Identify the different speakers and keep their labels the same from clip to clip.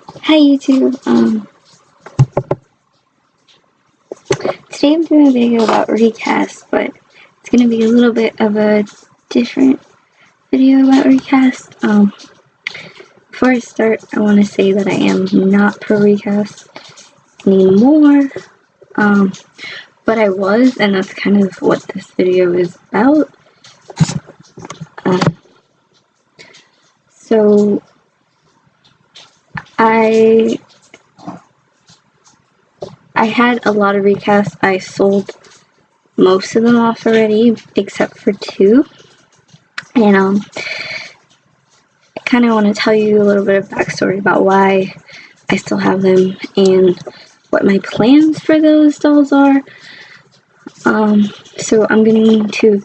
Speaker 1: Hi YouTube. Today I'm doing a video about recast, but it's gonna be a little bit of a different video about recast. Before I start, I want to say that I am not pro recast anymore. But I was, and that's kind of what this video is about. So I had a lot of recasts. I sold most of them off already, except for 2. And I kind of want to tell you a little bit of backstory about why I still have them and what my plans for those dolls are. So I'm going to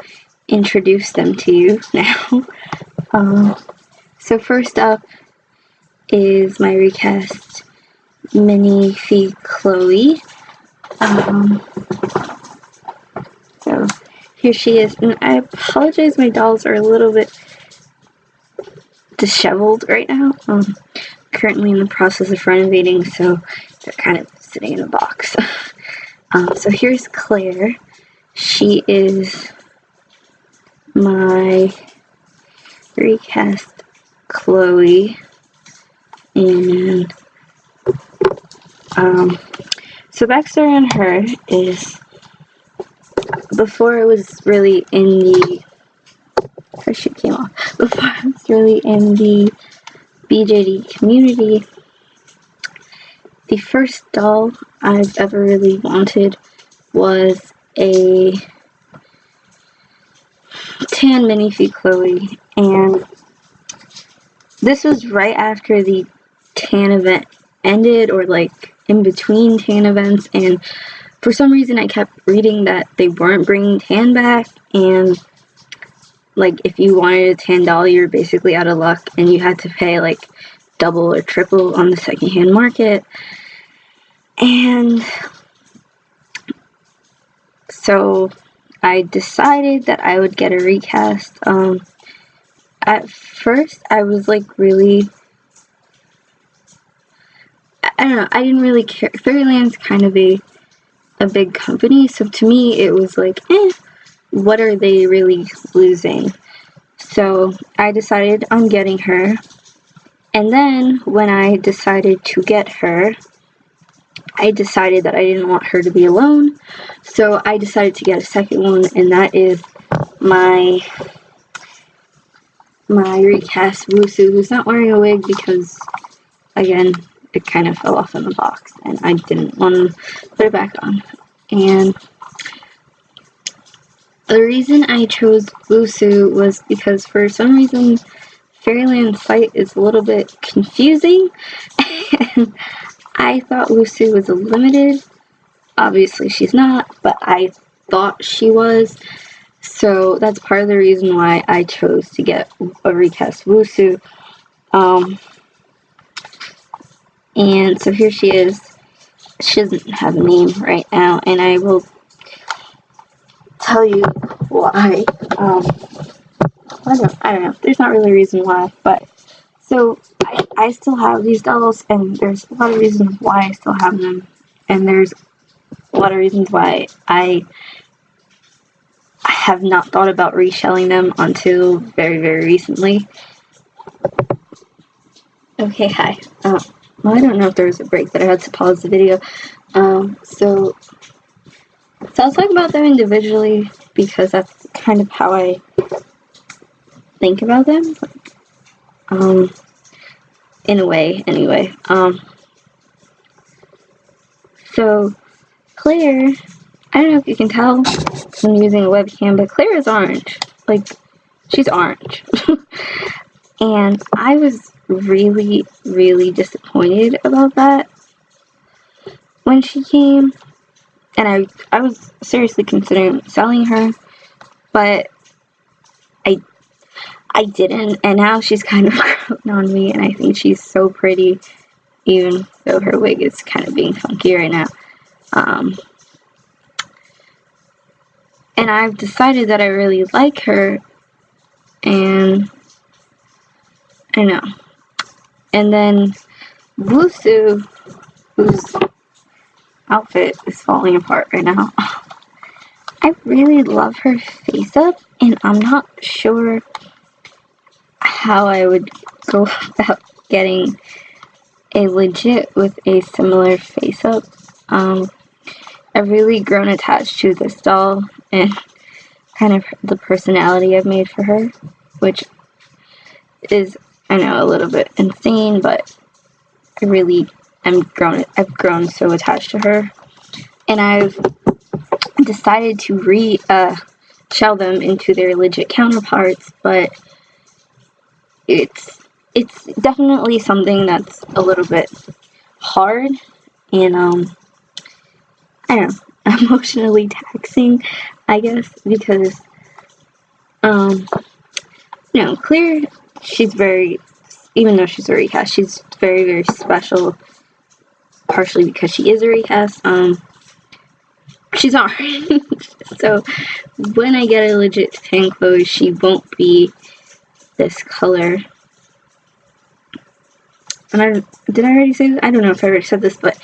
Speaker 1: introduce them to you now. So first up is my recast minifee Chloe. So here she is, and I apologize, my dolls are a little bit disheveled right now. Currently in the process of renovating, so they're kind of sitting in a box. So here's Claire. She is my recast Chloe, and so backstory on her is before I was really in the her shoe came off. Before I was really in the BJD community, the first doll I've ever really wanted was a tan minifee Chloe, and this was right after the tan event ended, or like in between tan events, and for some reason I kept reading that they weren't bringing tan back, and like if you wanted a tan doll you're basically out of luck and you had to pay like double or triple on the secondhand market. And so I decided that I would get a recast. At first I was like really, I don't know, I didn't really care. Fairyland's kind of a big company, so to me it was like, what are they really losing? So I decided on getting her, and then when I decided to get her, I decided that I didn't want her to be alone, so I decided to get a second one, and that is my recast Wusu, who's not wearing a wig because, again, it kind of fell off in the box, and I didn't want to put it back on. And the reason I chose Wusu was because for some reason Fairyland's site is a little bit confusing, and I thought Wusu was a limited. Obviously she's not, but I thought she was, so that's part of the reason why I chose to get a recast Wusu. And so here she is. She doesn't have a name right now, and I will tell you why. I don't know. There's not really a reason why, but so I still have these dolls, and there's a lot of reasons why I still have them, and there's a lot of reasons why I have not thought about reshelling them until very, very recently. Okay, hi. Well, I don't know if there was a break, but I had to pause the video. So I'll talk about them individually because that's kind of how I think about them. In a way, anyway. So Claire, I don't know if you can tell because I'm using a webcam, but Claire is orange. Like, she's orange. And I was really, really disappointed about that when she came. And I was seriously considering selling her, but I didn't, and now she's kind of grown on me, and I think she's so pretty, even though her wig is kind of being funky right now. And I've decided that I really like her, and I don't know. And then Wusu, whose outfit is falling apart right now. I really love her face up, and I'm not sure how I would go about getting a legit with a similar face up. I've really grown attached to this doll and kind of the personality I've made for her, which is, I know, a little bit insane, but I really I've grown so attached to her, and I've decided to shell them into their legit counterparts, but it's definitely something that's a little bit hard and I don't know, emotionally taxing, I guess, because Claire, she's very, even though she's a recast, she's very, very special, partially because she is a recast. She's orange. So when I get a legit tan Chloe, she won't be this color. And did I already say that? I don't know if I already said this, but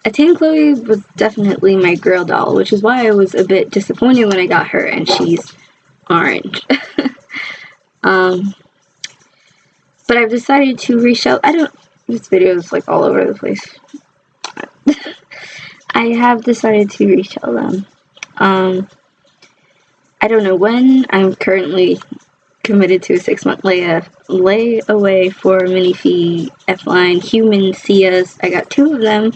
Speaker 1: a tan Chloe was definitely my girl doll, which is why I was a bit disappointed when I got her and she's orange. But I've decided to reshell. This video is like all over the place. I have decided to reshell them. I don't know when. I'm currently committed to a 6-month layaway for minifee F-line human Sias. I got 2 of them,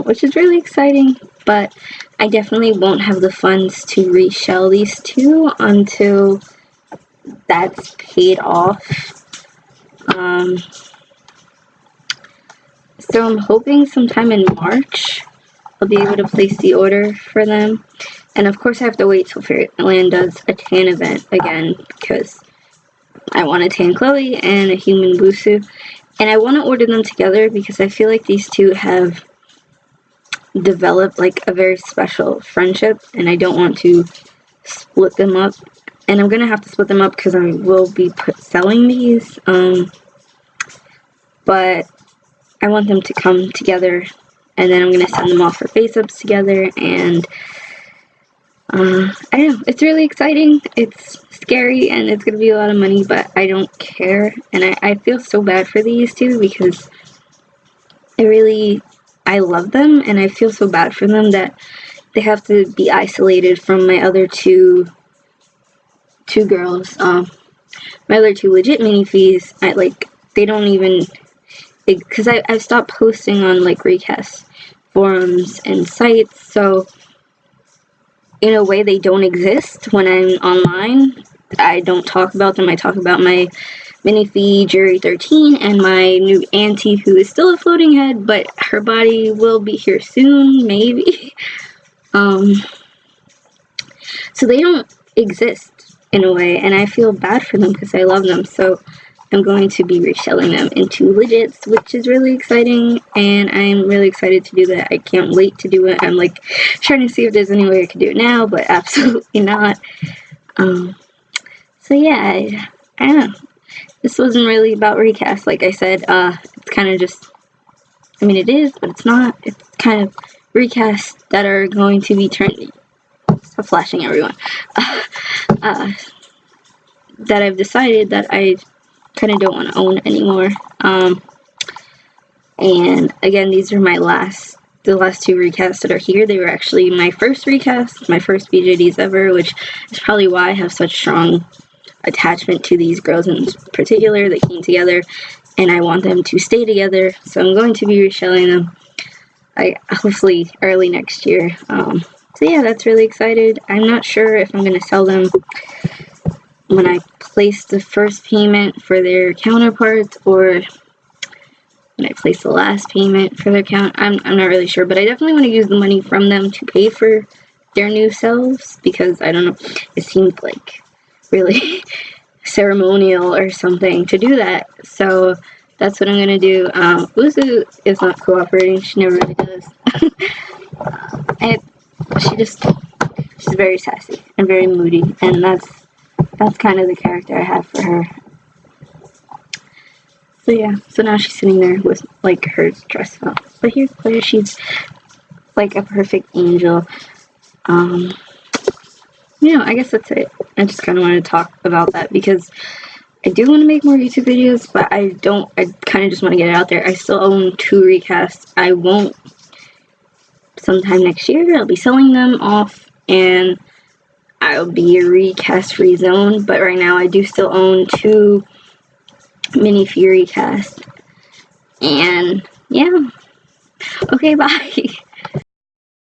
Speaker 1: which is really exciting, but I definitely won't have the funds to reshell these 2 until that's paid off. So I'm hoping sometime in March I'll be able to place the order for them. And of course I have to wait till Fairyland does a tan event again, because I want a tan Chloe and a human Busu. And I want to order them together because I feel like these 2 have developed like a very special friendship, and I don't want to split them up. And I'm going to have to split them up because I will be selling these. But I want them to come together, and then I'm going to send them off for face-ups together, and I don't know, it's really exciting, it's scary, and it's going to be a lot of money, but I don't care, and I feel so bad for these 2 because I love them, and I feel so bad for them that they have to be isolated from my other two girls. My other 2 legit minifees, they don't even, because I've stopped posting on like recast forums and sites, so in a way they don't exist when I'm online. I don't talk about them. I talk about my minifee Jury 13 and my new auntie, who is still a floating head, but her body will be here soon, maybe. So they don't exist in a way, and I feel bad for them because I love them. So I'm going to be reshelling them into legits, which is really exciting, and I'm really excited to do that. I can't wait to do it. I'm like trying to see if there's any way I could do it now, but absolutely not. So yeah, I don't know. This wasn't really about recast, like I said. It's kind of just, I mean it is, but it's not. It's kind of recasts that are going to be turned, stop flashing everyone, that I've decided that I kind of don't want to own anymore. And again, these are the last 2 recasts that are here. They were actually my first recast, my first BJDs ever, which is probably why I have such strong attachment to these girls in particular. They came together, and I want them to stay together, so I'm going to be reshelling them hopefully early next year. So yeah, that's really excited. I'm not sure if I'm going to sell them when I place the first payment for their counterparts, or when I place the last payment for their count. I'm not really sure, but I definitely want to use the money from them to pay for their new selves, because I don't know, it seemed like really ceremonial or something to do that. So that's what I'm gonna do. Uzu is not cooperating. She never really does. And she's very sassy and very moody, and that's kind of the character I have for her. So yeah, so now she's sitting there with like her dress up. But here's Claire, she's like a perfect angel. I guess that's it. I just kind of wanted to talk about that because I do want to make more YouTube videos, but I kind of just want to get it out there. I still own 2 recasts. I won't sometime next year. I'll be selling them off and I'll be a recast free zone, but right now I do still own 2 minifee recasts. And yeah. Okay, bye.